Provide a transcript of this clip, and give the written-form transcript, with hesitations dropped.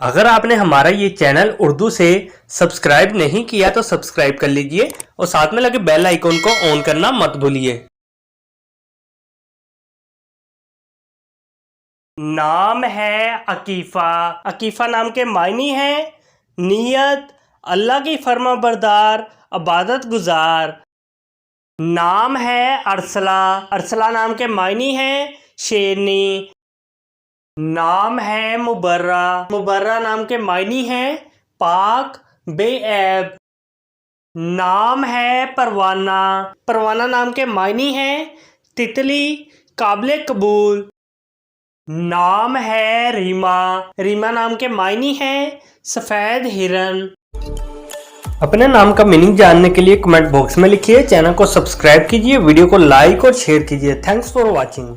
अगर आपने हमारा ये चैनल उर्दू से सब्सक्राइब नहीं किया तो सब्सक्राइब कर लीजिए और साथ में लगे बेल आइकॉन को ऑन करना मत भूलिए। नाम है अकीफ़ा। अकीफ़ा नाम के मायने हैं नियत, अल्लाह की फर्माबरदार, इबादत गुजार। नाम है अरसला। अरसला नाम के मायने हैं शेरनी। नाम है मुबर्रा। मुबर्रा नाम के मायने हैं पाक, बेऐब। नाम है परवाना। परवाना नाम के मायने हैं तितली, काबिल कबूल। नाम है रीमा। रीमा नाम के मायने हैं सफ़ेद हिरन। अपने नाम का मीनिंग जानने के लिए कमेंट बॉक्स में लिखिए। चैनल को सब्सक्राइब कीजिए, वीडियो को लाइक और शेयर कीजिए। Thanks for watching.